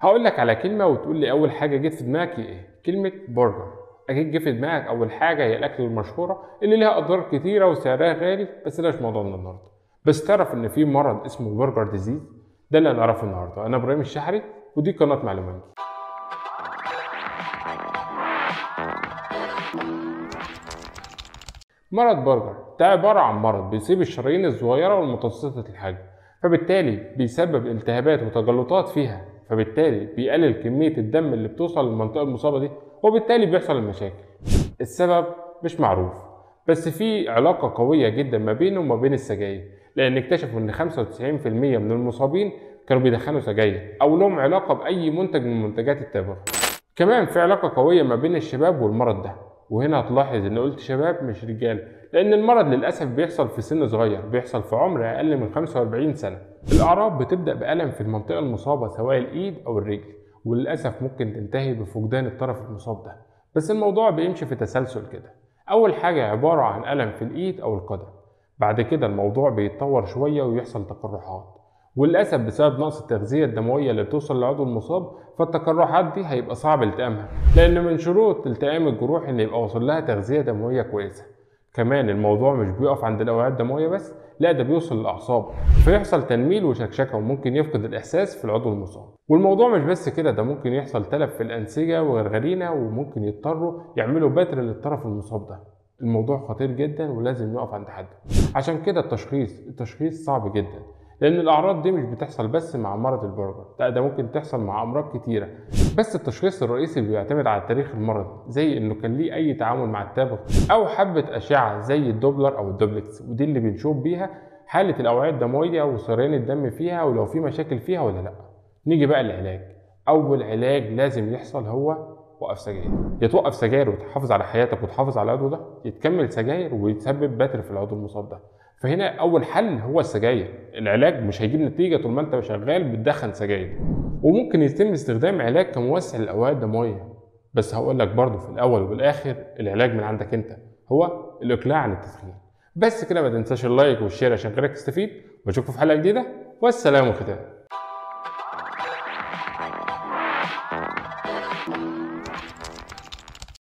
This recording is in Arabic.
هقول لك على كلمة وتقول لي أول حاجة جت في دماغك هي إيه؟ كلمة برجر. أكيد جه في دماغك أول حاجة هي الأكل المشهورة اللي ليها أضرار كتيرة وسعرها غالي، بس ده مش موضوعنا النهاردة. بس تعرف إن في مرض اسمه برجر ديزيز؟ ده اللي هنعرفه النهاردة. أنا إبراهيم الشحري ودي قناة معلومات. مرض برجر ده عبارة عن مرض بيصيب الشرايين الصغيرة والمتوسطة الحجم، فبالتالي بيسبب التهابات وتجلطات فيها، فبالتالي بيقلل كمية الدم اللي بتوصل للمنطقة المصابة دي، وبالتالي بيحصل المشاكل. السبب مش معروف، بس في علاقة قوية جدا ما بينه وما بين السجاير، لأن اكتشفوا إن 95% من المصابين كانوا بيدخنوا سجاير أو لهم علاقة بأي منتج من منتجات التبغ. كمان في علاقة قوية ما بين الشباب والمرض ده، وهنا هتلاحظ إن قلت شباب مش رجال، لأن المرض للأسف بيحصل في سن صغير، بيحصل في عمر أقل من 45 سنة. الأعراض بتبدأ بألم في المنطقة المصابة سواء الإيد أو الرجل، وللأسف ممكن تنتهي بفقدان الطرف المصاب ده. بس الموضوع بيمشي في تسلسل كده. أول حاجة عبارة عن ألم في الإيد أو القدم، بعد كده الموضوع بيتطور شوية ويحصل تقرحات، وللأسف بسبب نقص التغذية الدموية اللي بتوصل للعضو المصاب، فالتقرحات دي هيبقى صعب التئامها، لأن من شروط التئام الجروح إن يبقى واصل لها تغذية دموية كويسة. كمان الموضوع مش بيقف عند الأوعية الدموية بس، لا ده بيوصل للأعصاب، فيحصل تنميل وشكشكة وممكن يفقد الإحساس في العضو المصاب. والموضوع مش بس كده، ده ممكن يحصل تلف في الأنسجة وغرغرينة، وممكن يضطروا يعملوا بتر للطرف المصاب ده. الموضوع خطير جدا ولازم يقف عند حد. عشان كده التشخيص صعب جدا، لأن الأعراض دي مش بتحصل بس مع مرض البرجر، لا ده ممكن تحصل مع أمراض كتيرة. بس التشخيص الرئيسي بيعتمد على تاريخ المرض، زي إنه كان ليه أي تعامل مع التبغ أو حبة أشعة زي الدوبلر أو الدوبلكس، ودي اللي بنشوف بيها حالة الأوعية الدموية وسريان الدم فيها ولو في مشاكل فيها ولا لأ. نيجي بقى للعلاج. أول علاج لازم يحصل هو وقف سجاير. يا توقف سجاير وتحافظ على حياتك وتحافظ على العضو ده، يتكمل سجاير ويتسبب بتر في العضو المصاب ده. فهنا اول حل هو السجاير. العلاج مش هيجيب نتيجه طول ما انت شغال بتدخن سجاير، وممكن يتم استخدام علاج كموسع للاوعيه الدمويه. بس هقول لك برضه في الاول والاخر العلاج من عندك انت، هو الاقلاع عن التدخين. بس كده، ما تنساش اللايك والشير عشان غيرك يستفيد، واشوفكم في حلقه جديده، والسلام عليكم.